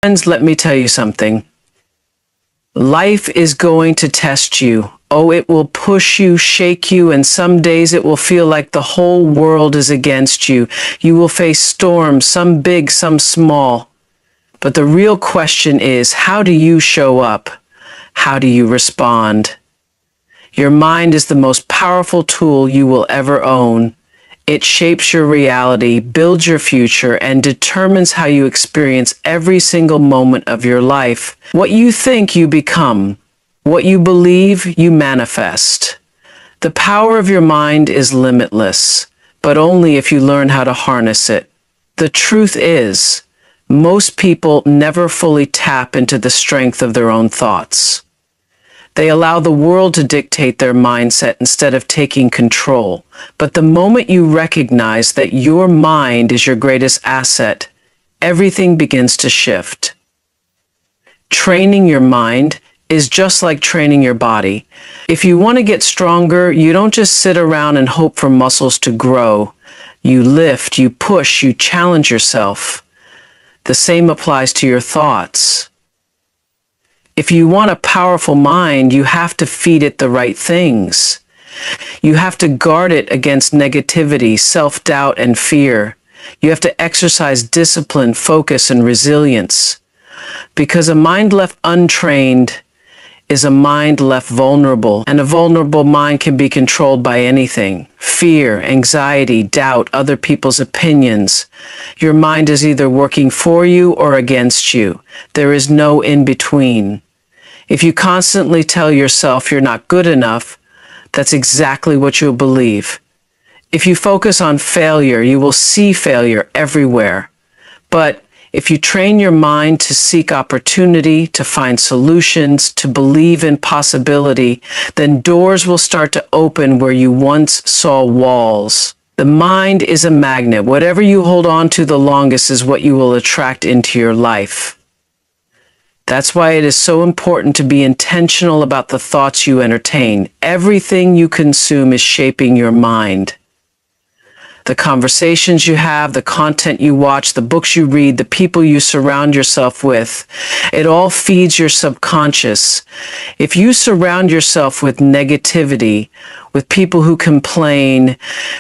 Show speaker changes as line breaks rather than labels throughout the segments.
Friends, let me tell you something. Life is going to test you. Oh, it will push you, shake you, and some days it will feel like the whole world is against you. You will face storms, some big, some small. But the real question is, how do you show up? How do you respond? Your mind is the most powerful tool you will ever own. It shapes your reality, builds your future, and determines how you experience every single moment of your life. What you think, you become. What you believe, you manifest. The power of your mind is limitless, but only if you learn how to harness it. The truth is, most people never fully tap into the strength of their own thoughts. They allow the world to dictate their mindset instead of taking control. But the moment you recognize that your mind is your greatest asset, everything begins to shift. Training your mind is just like training your body. If you want to get stronger, you don't just sit around and hope for muscles to grow. You lift, you push, you challenge yourself. The same applies to your thoughts. If you want a powerful mind, you have to feed it the right things. You have to guard it against negativity, self-doubt, and fear. You have to exercise discipline, focus, and resilience. Because a mind left untrained is a mind left vulnerable, and a vulnerable mind can be controlled by anything. Fear, anxiety, doubt, other people's opinions. Your mind is either working for you or against you. There is no in between. If you constantly tell yourself you're not good enough, that's exactly what you'll believe. If you focus on failure, you will see failure everywhere. But if you train your mind to seek opportunity, to find solutions, to believe in possibility, then doors will start to open where you once saw walls. The mind is a magnet. Whatever you hold on to the longest is what you will attract into your life. That's why it is so important to be intentional about the thoughts you entertain. Everything you consume is shaping your mind. The conversations you have, the content you watch, the books you read, the people you surround yourself with, it all feeds your subconscious. If you surround yourself with negativity, with people who complain,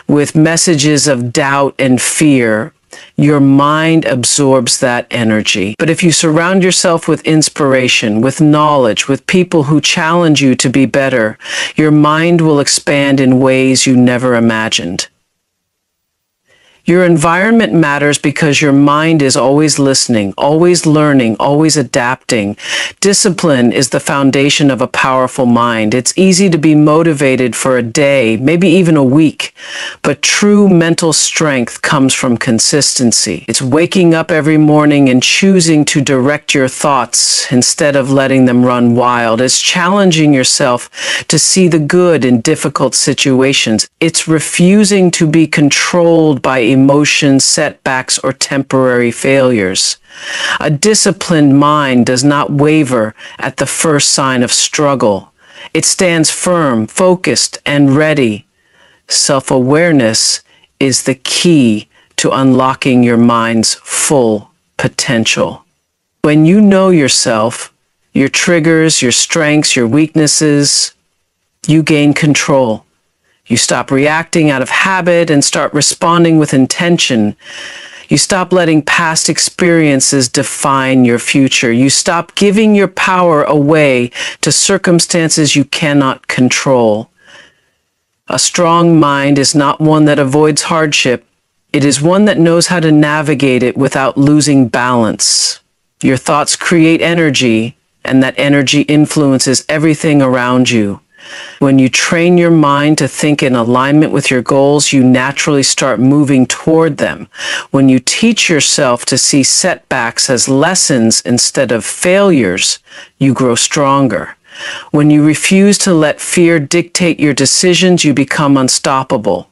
with messages of doubt and fear, your mind absorbs that energy. But if you surround yourself with inspiration, with knowledge, with people who challenge you to be better, your mind will expand in ways you never imagined. Your environment matters because your mind is always listening, always learning, always adapting. Discipline is the foundation of a powerful mind. It's easy to be motivated for a day, maybe even a week, but true mental strength comes from consistency. It's waking up every morning and choosing to direct your thoughts instead of letting them run wild. It's challenging yourself to see the good in difficult situations. It's refusing to be controlled by emotions, setbacks, or temporary failures. A disciplined mind does not waver at the first sign of struggle. It stands firm, focused, and ready. Self-awareness is the key to unlocking your mind's full potential. When you know yourself, your triggers, your strengths, your weaknesses, you gain control. You stop reacting out of habit and start responding with intention. You stop letting past experiences define your future. You stop giving your power away to circumstances you cannot control. A strong mind is not one that avoids hardship. It is one that knows how to navigate it without losing balance. Your thoughts create energy, and that energy influences everything around you. When you train your mind to think in alignment with your goals, you naturally start moving toward them. When you teach yourself to see setbacks as lessons instead of failures, you grow stronger. When you refuse to let fear dictate your decisions, you become unstoppable.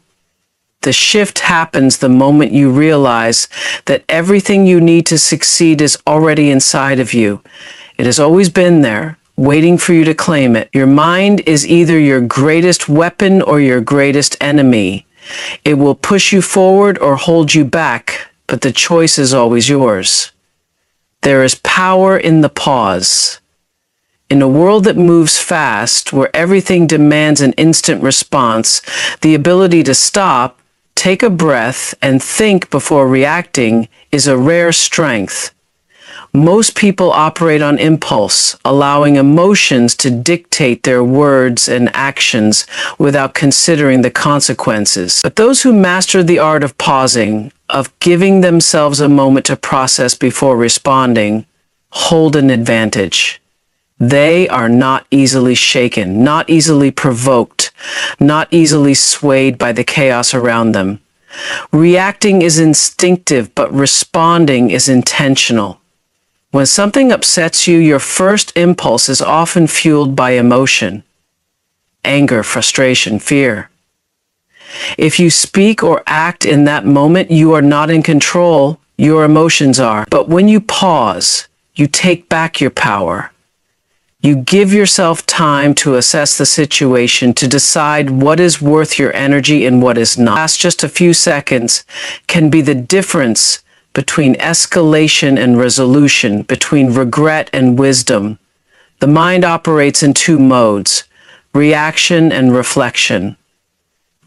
The shift happens the moment you realize that everything you need to succeed is already inside of you. It has always been there, waiting for you to claim it. Your mind is either your greatest weapon or your greatest enemy. It will push you forward or hold you back, but the choice is always yours. There is power in the pause. In a world that moves fast, where everything demands an instant response, the ability to stop, take a breath, and think before reacting is a rare strength. Most people operate on impulse, allowing emotions to dictate their words and actions without considering the consequences. But those who master the art of pausing, of giving themselves a moment to process before responding, hold an advantage. They are not easily shaken, not easily provoked, not easily swayed by the chaos around them. Reacting is instinctive, but responding is intentional. When something upsets you, your first impulse is often fueled by emotion, anger, frustration, fear. If you speak or act in that moment, you are not in control, your emotions are. But when you pause, you take back your power. You give yourself time to assess the situation, to decide what is worth your energy and what is not. Just a few seconds can be the difference between escalation and resolution, between regret and wisdom. The mind operates in two modes, reaction and reflection.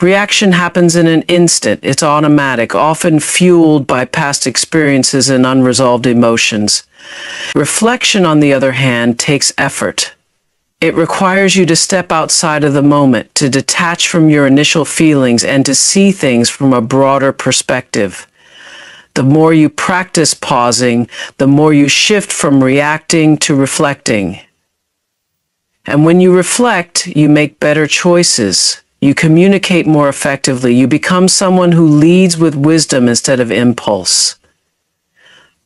Reaction happens in an instant. It's automatic, often fueled by past experiences and unresolved emotions. Reflection, on the other hand, takes effort. It requires you to step outside of the moment, to detach from your initial feelings, and to see things from a broader perspective. The more you practice pausing, the more you shift from reacting to reflecting. And when you reflect, you make better choices. You communicate more effectively. You become someone who leads with wisdom instead of impulse.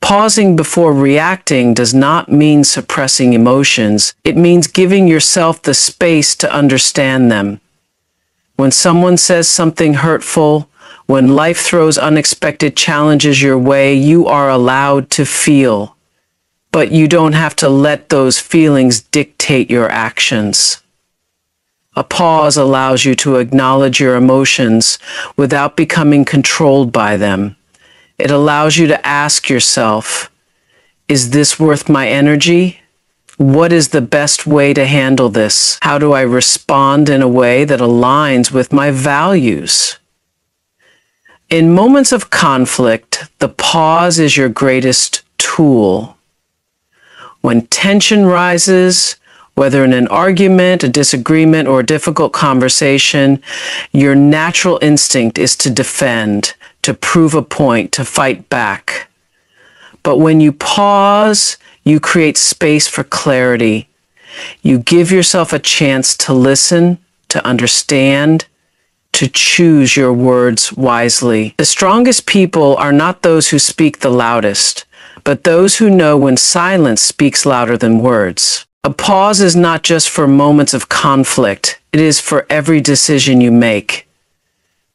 Pausing before reacting does not mean suppressing emotions. It means giving yourself the space to understand them. When someone says something hurtful, when life throws unexpected challenges your way, you are allowed to feel. But you don't have to let those feelings dictate your actions. A pause allows you to acknowledge your emotions without becoming controlled by them. It allows you to ask yourself, is this worth my energy? What is the best way to handle this? How do I respond in a way that aligns with my values? In moments of conflict, the pause is your greatest tool. When tension rises, whether in an argument, a disagreement, or a difficult conversation, your natural instinct is to defend, to prove a point, to fight back. But when you pause, you create space for clarity. You give yourself a chance to listen, to understand, to choose your words wisely. The strongest people are not those who speak the loudest, but those who know when silence speaks louder than words. A pause is not just for moments of conflict. It is for every decision you make.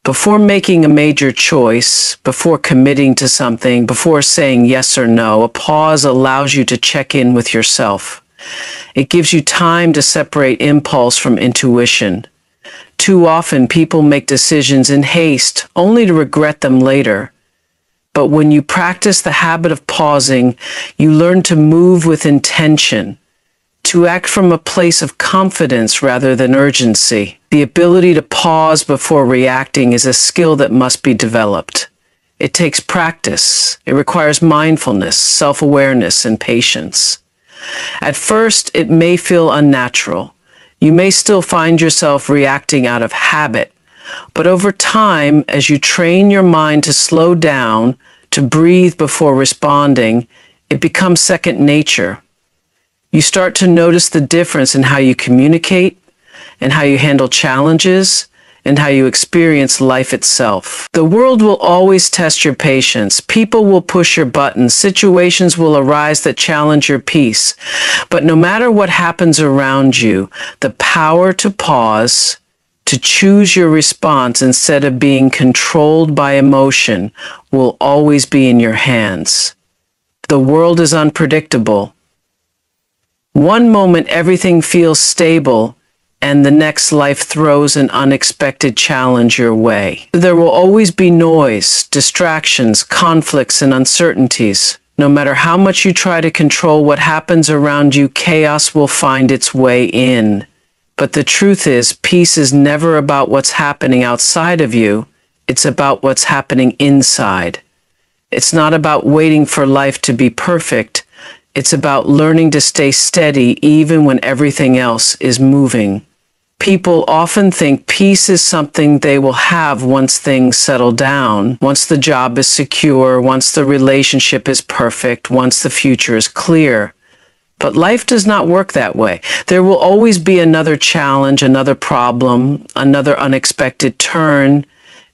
Before making a major choice, before committing to something, before saying yes or no, a pause allows you to check in with yourself. It gives you time to separate impulse from intuition. Too often, people make decisions in haste, only to regret them later. But when you practice the habit of pausing, you learn to move with intention, to act from a place of confidence rather than urgency. The ability to pause before reacting is a skill that must be developed. It takes practice. It requires mindfulness, self-awareness, and patience. At first, it may feel unnatural. You may still find yourself reacting out of habit, but over time, as you train your mind to slow down, to breathe before responding, it becomes second nature. You start to notice the difference in how you communicate, and how you handle challenges, and how you experience life itself. The world will always test your patience. People will push your buttons. Situations will arise that challenge your peace. But no matter what happens around you, the power to pause, to choose your response instead of being controlled by emotion, will always be in your hands. The world is unpredictable. One moment everything feels stable, and the next life throws an unexpected challenge your way. There will always be noise, distractions, conflicts, and uncertainties. No matter how much you try to control what happens around you, chaos will find its way in. But the truth is, peace is never about what's happening outside of you. It's about what's happening inside. It's not about waiting for life to be perfect. It's about learning to stay steady even when everything else is moving. People often think peace is something they will have once things settle down, once the job is secure, once the relationship is perfect, once the future is clear. But life does not work that way. There will always be another challenge, another problem, another unexpected turn.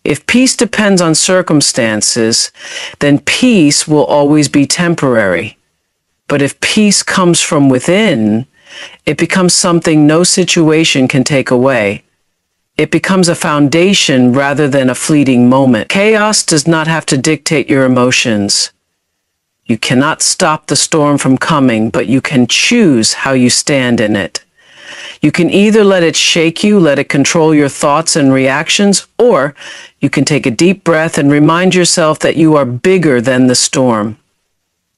If peace depends on circumstances, then peace will always be temporary. But if peace comes from within, it becomes something no situation can take away. It becomes a foundation rather than a fleeting moment. Chaos does not have to dictate your emotions. You cannot stop the storm from coming, but you can choose how you stand in it. You can either let it shake you, let it control your thoughts and reactions, or you can take a deep breath and remind yourself that you are bigger than the storm.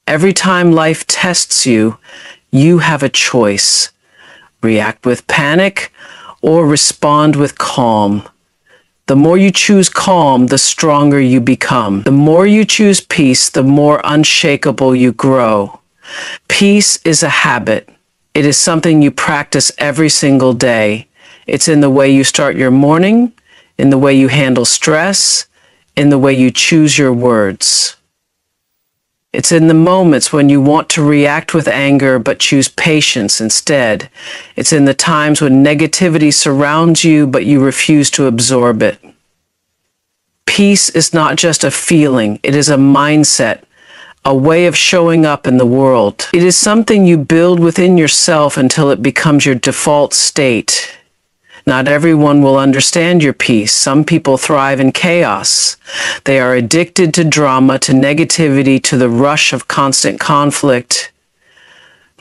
Every time life tests you, you have a choice. React with panic or respond with calm. The more you choose calm, the stronger you become. The more you choose peace, the more unshakable you grow. Peace is a habit. It is something you practice every single day. It's in the way you start your morning, in the way you handle stress, in the way you choose your words. It's in the moments when you want to react with anger but choose patience instead. It's in the times when negativity surrounds you but you refuse to absorb it. Peace is not just a feeling, it is a mindset, a way of showing up in the world. It is something you build within yourself until it becomes your default state. Not everyone will understand your peace. Some people thrive in chaos. They are addicted to drama, to negativity, to the rush of constant conflict.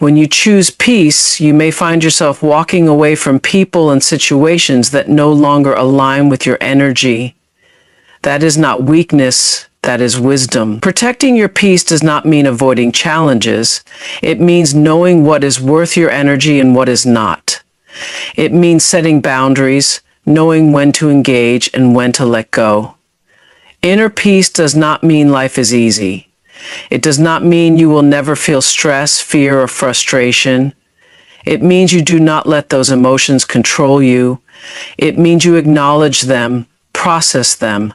When you choose peace, you may find yourself walking away from people and situations that no longer align with your energy. That is not weakness, that is wisdom. Protecting your peace does not mean avoiding challenges. It means knowing what is worth your energy and what is not. It means setting boundaries, knowing when to engage and when to let go. Inner peace does not mean life is easy. It does not mean you will never feel stress, fear, or frustration. It means you do not let those emotions control you. It means you acknowledge them, process them,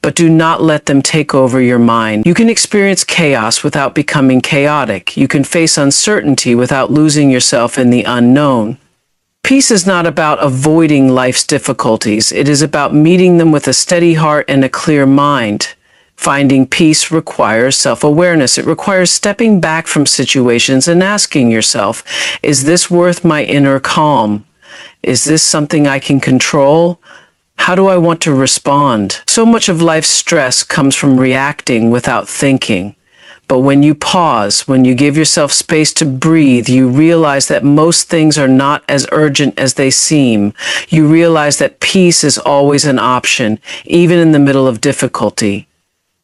but do not let them take over your mind. You can experience chaos without becoming chaotic. You can face uncertainty without losing yourself in the unknown. Peace is not about avoiding life's difficulties. It is about meeting them with a steady heart and a clear mind. Finding peace requires self-awareness. It requires stepping back from situations and asking yourself, is this worth my inner calm? Is this something I can control? How do I want to respond? So much of life's stress comes from reacting without thinking. But when you pause, when you give yourself space to breathe, you realize that most things are not as urgent as they seem. You realize that peace is always an option, even in the middle of difficulty.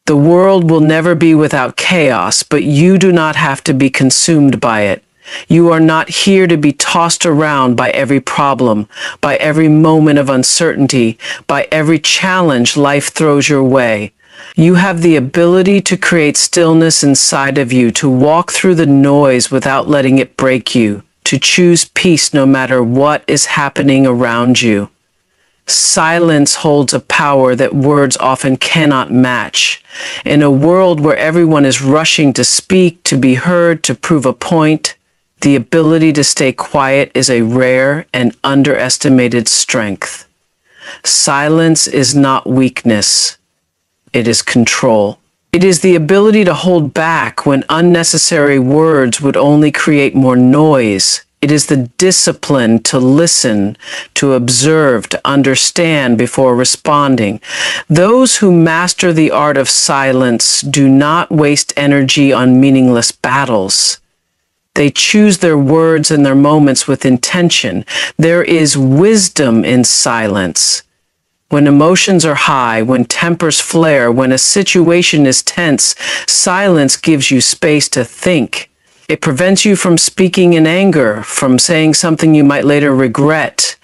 The world will never be without chaos, but you do not have to be consumed by it. You are not here to be tossed around by every problem, by every moment of uncertainty, by every challenge life throws your way. You have the ability to create stillness inside of you, to walk through the noise without letting it break you, to choose peace no matter what is happening around you. Silence holds a power that words often cannot match. In a world where everyone is rushing to speak, to be heard, to prove a point, the ability to stay quiet is a rare and underestimated strength. Silence is not weakness. It is control. It is the ability to hold back when unnecessary words would only create more noise. It is the discipline to listen, to observe, to understand before responding. Those who master the art of silence do not waste energy on meaningless battles. They choose their words and their moments with intention. There is wisdom in silence. When emotions are high, when tempers flare, when a situation is tense, silence gives you space to think. It prevents you from speaking in anger, from saying something you might later regret.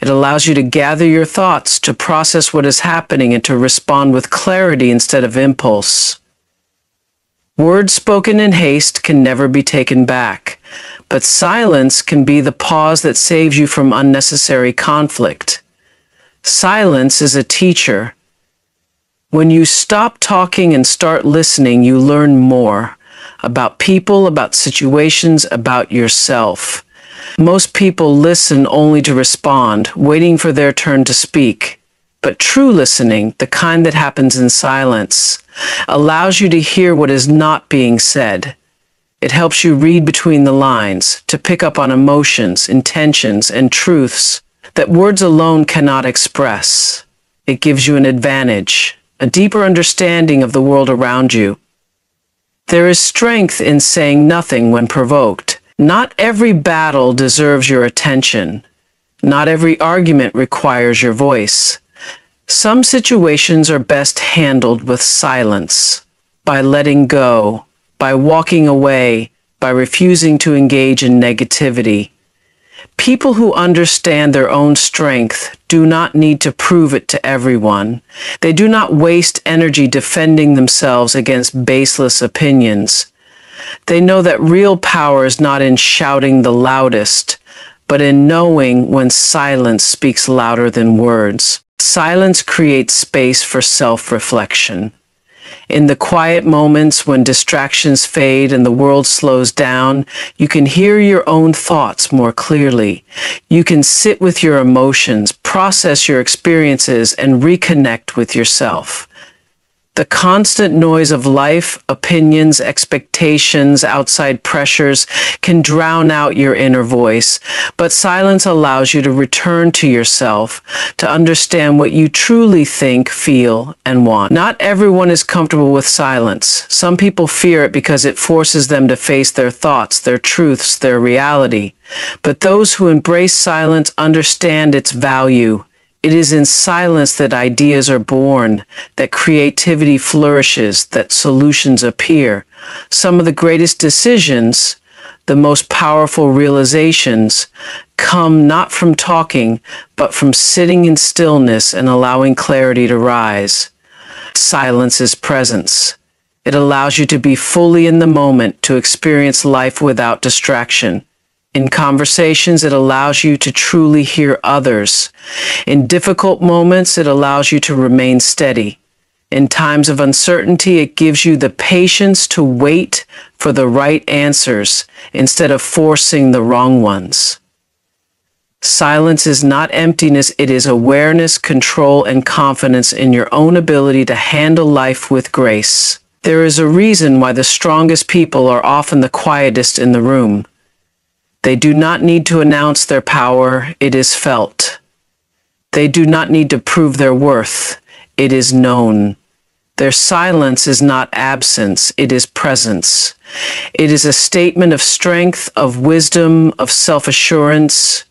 It allows you to gather your thoughts, to process what is happening, and to respond with clarity instead of impulse. Words spoken in haste can never be taken back, but silence can be the pause that saves you from unnecessary conflict. Silence is a teacher. When you stop talking and start listening, you learn more about people, about situations, about yourself. Most people listen only to respond, waiting for their turn to speak. But true listening, the kind that happens in silence, allows you to hear what is not being said. It helps you read between the lines, to pick up on emotions, intentions, and truths that words alone cannot express. It gives you an advantage, a deeper understanding of the world around you. There is strength in saying nothing when provoked. Not every battle deserves your attention. Not every argument requires your voice. Some situations are best handled with silence, by letting go, by walking away, by refusing to engage in negativity. People who understand their own strength do not need to prove it to everyone. They do not waste energy defending themselves against baseless opinions. They know that real power is not in shouting the loudest, but in knowing when silence speaks louder than words. Silence creates space for self-reflection. In the quiet moments when distractions fade and the world slows down, you can hear your own thoughts more clearly. You can sit with your emotions, process your experiences, and reconnect with yourself. The constant noise of life, opinions, expectations, outside pressures can drown out your inner voice, but silence allows you to return to yourself, to understand what you truly think, feel, and want. Not everyone is comfortable with silence. Some people fear it because it forces them to face their thoughts, their truths, their reality. But those who embrace silence understand its value. It is in silence that ideas are born, that creativity flourishes, that solutions appear. Some of the greatest decisions, the most powerful realizations, come not from talking, but from sitting in stillness and allowing clarity to rise. Silence is presence. It allows you to be fully in the moment, to experience life without distraction. In conversations, it allows you to truly hear others. In difficult moments, it allows you to remain steady. In times of uncertainty, it gives you the patience to wait for the right answers instead of forcing the wrong ones. Silence is not emptiness, it is awareness, control, and confidence in your own ability to handle life with grace. There is a reason why the strongest people are often the quietest in the room. They do not need to announce their power, it is felt. They do not need to prove their worth, it is known. Their silence is not absence, it is presence. It is a statement of strength, of wisdom, of self-assurance.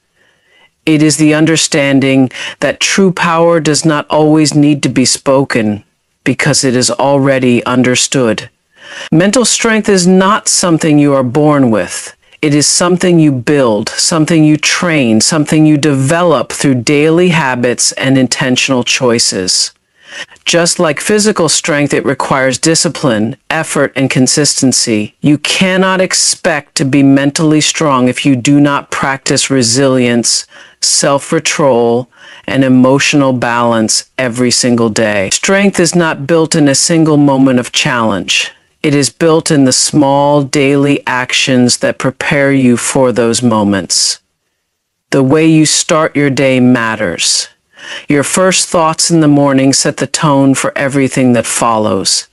It is the understanding that true power does not always need to be spoken, because it is already understood. Mental strength is not something you are born with. It is something you build, something you train, something you develop through daily habits and intentional choices. Just like physical strength, it requires discipline, effort, and consistency. You cannot expect to be mentally strong if you do not practice resilience, self-control, and emotional balance every single day. Strength is not built in a single moment of challenge. It is built in the small daily actions that prepare you for those moments. The way you start your day matters. Your first thoughts in the morning set the tone for everything that follows.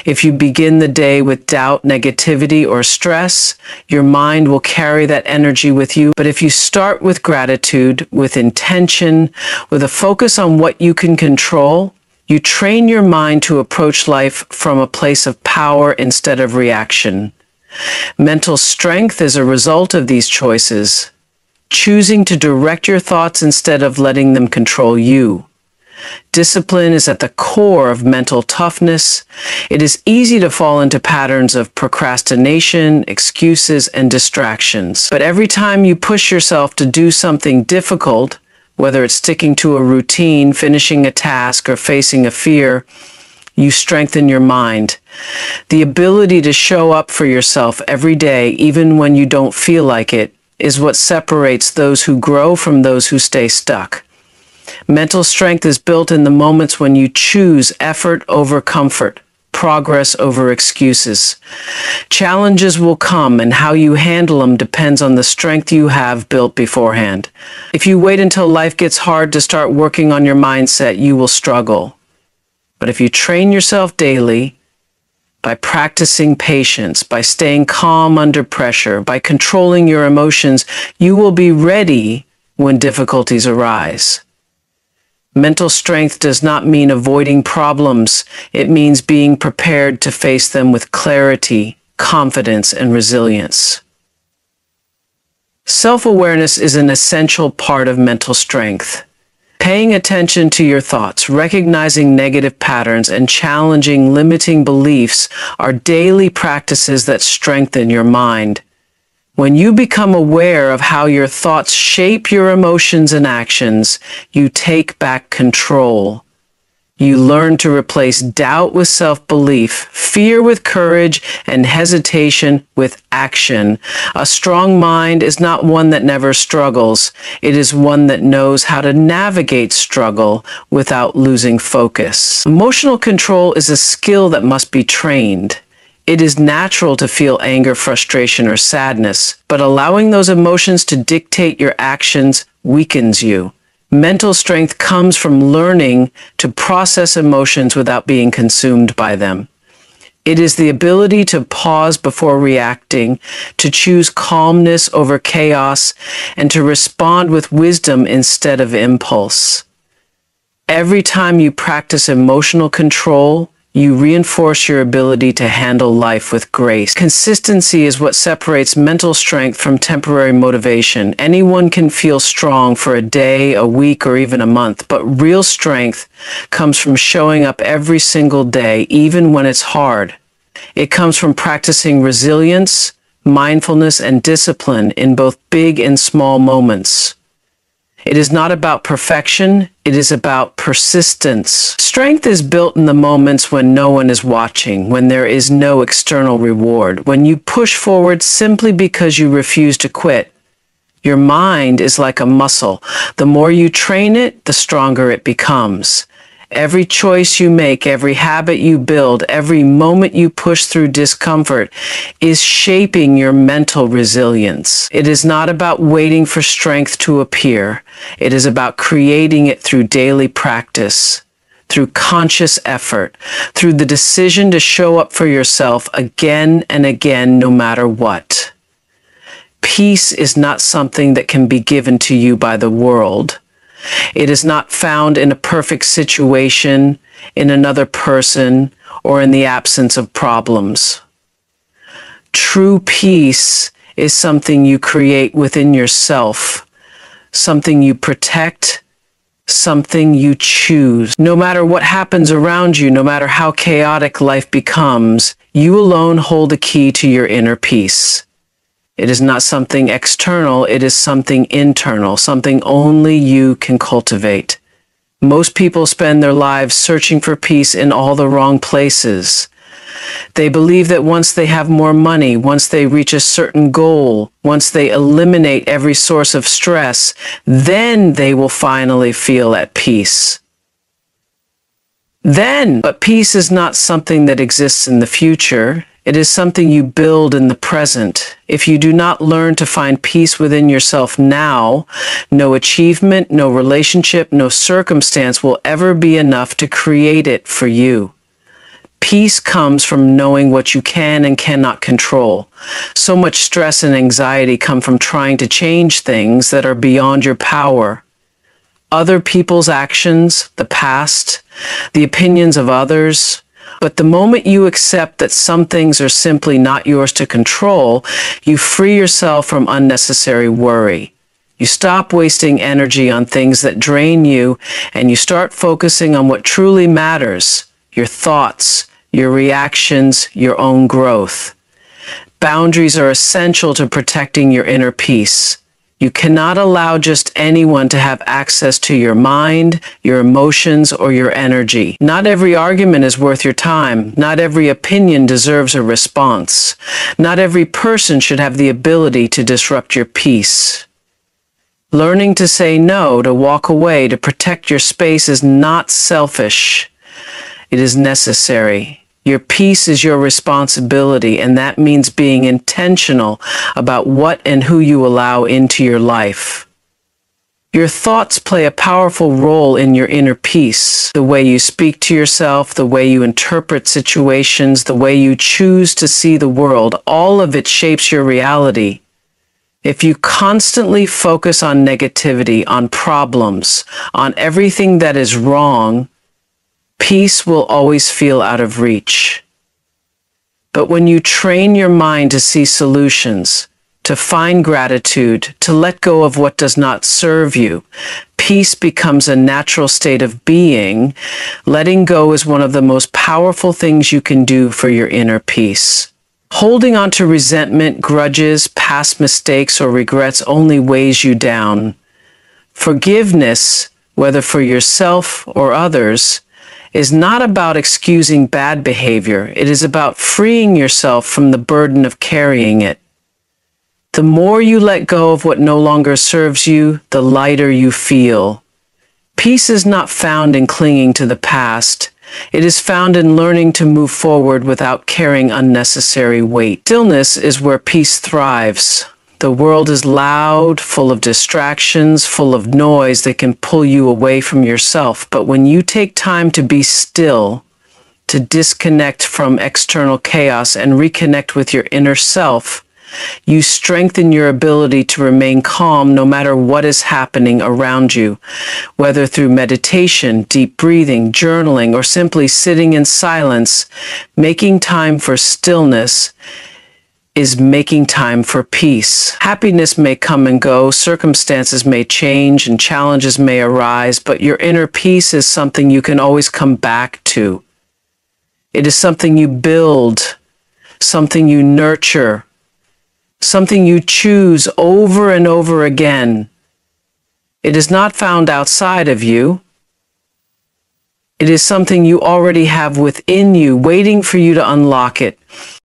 If you begin the day with doubt, negativity, or stress, your mind will carry that energy with you. But if you start with gratitude, with intention, with a focus on what you can control, you train your mind to approach life from a place of power instead of reaction. Mental strength is a result of these choices, choosing to direct your thoughts instead of letting them control you. Discipline is at the core of mental toughness. It is easy to fall into patterns of procrastination, excuses, and distractions. But every time you push yourself to do something difficult, whether it's sticking to a routine, finishing a task, or facing a fear, you strengthen your mind. The ability to show up for yourself every day, even when you don't feel like it, is what separates those who grow from those who stay stuck. Mental strength is built in the moments when you choose effort over comfort, progress over excuses. Challenges will come, and how you handle them depends on the strength you have built beforehand. If you wait until life gets hard to start working on your mindset, you will struggle. But if you train yourself daily, by practicing patience, by staying calm under pressure, by controlling your emotions, you will be ready when difficulties arise. Mental strength does not mean avoiding problems. It means being prepared to face them with clarity, confidence, and resilience. Self-awareness is an essential part of mental strength. Paying attention to your thoughts, recognizing negative patterns, and challenging limiting beliefs are daily practices that strengthen your mind. When you become aware of how your thoughts shape your emotions and actions, you take back control. You learn to replace doubt with self-belief, fear with courage, and hesitation with action. A strong mind is not one that never struggles. It is one that knows how to navigate struggle without losing focus. Emotional control is a skill that must be trained. It is natural to feel anger, frustration, or sadness, but allowing those emotions to dictate your actions weakens you. Mental strength comes from learning to process emotions without being consumed by them. It is the ability to pause before reacting, to choose calmness over chaos, and to respond with wisdom instead of impulse. Every time you practice emotional control, you reinforce your ability to handle life with grace. Consistency is what separates mental strength from temporary motivation. Anyone can feel strong for a day, a week, or even a month, but real strength comes from showing up every single day, even when it's hard. It comes from practicing resilience, mindfulness, and discipline in both big and small moments. It is not about perfection, it is about persistence. Strength is built in the moments when no one is watching, when there is no external reward, when you push forward simply because you refuse to quit. Your mind is like a muscle. The more you train it, the stronger it becomes. Every choice you make, every habit you build, every moment you push through discomfort is shaping your mental resilience. It is not about waiting for strength to appear. It is about creating it through daily practice, through conscious effort, through the decision to show up for yourself again and again, no matter what. Peace is not something that can be given to you by the world. It is not found in a perfect situation, in another person, or in the absence of problems. True peace is something you create within yourself, something you protect, something you choose. No matter what happens around you, no matter how chaotic life becomes, you alone hold the key to your inner peace. It is not something external, it is something internal, something only you can cultivate. Most people spend their lives searching for peace in all the wrong places. They believe that once they have more money, once they reach a certain goal, once they eliminate every source of stress, then they will finally feel at peace. But peace is not something that exists in the future. It is something you build in the present. If you do not learn to find peace within yourself now, no achievement, no relationship, no circumstance will ever be enough to create it for you. Peace comes from knowing what you can and cannot control. So much stress and anxiety come from trying to change things that are beyond your power. Other people's actions, the past, the opinions of others. But the moment you accept that some things are simply not yours to control, you free yourself from unnecessary worry. You stop wasting energy on things that drain you, and you start focusing on what truly matters: your thoughts, your reactions, your own growth. Boundaries are essential to protecting your inner peace. You cannot allow just anyone to have access to your mind, your emotions, or your energy. Not every argument is worth your time. Not every opinion deserves a response. Not every person should have the ability to disrupt your peace. Learning to say no, to walk away, to protect your space is not selfish. It is necessary. Your peace is your responsibility, and that means being intentional about what and who you allow into your life. Your thoughts play a powerful role in your inner peace. The way you speak to yourself, the way you interpret situations, the way you choose to see the world, all of it shapes your reality. If you constantly focus on negativity, on problems, on everything that is wrong, peace will always feel out of reach. But when you train your mind to see solutions, to find gratitude, to let go of what does not serve you, peace becomes a natural state of being. Letting go is one of the most powerful things you can do for your inner peace. Holding on to resentment, grudges, past mistakes, or regrets only weighs you down. Forgiveness, whether for yourself or others, is not about excusing bad behavior. It is about freeing yourself from the burden of carrying it. The more you let go of what no longer serves you, the lighter you feel. Peace is not found in clinging to the past. It is found in learning to move forward without carrying unnecessary weight. Stillness is where peace thrives. The world is loud, full of distractions, full of noise that can pull you away from yourself. But when you take time to be still, to disconnect from external chaos and reconnect with your inner self, you strengthen your ability to remain calm no matter what is happening around you. Whether through meditation, deep breathing, journaling, or simply sitting in silence, making time for stillness is making time for peace. Happiness may come and go, circumstances may change, and challenges may arise, but your inner peace is something you can always come back to. It is something you build, something you nurture, something you choose over and over again. It is not found outside of you. It is something you already have within you, waiting for you to unlock it.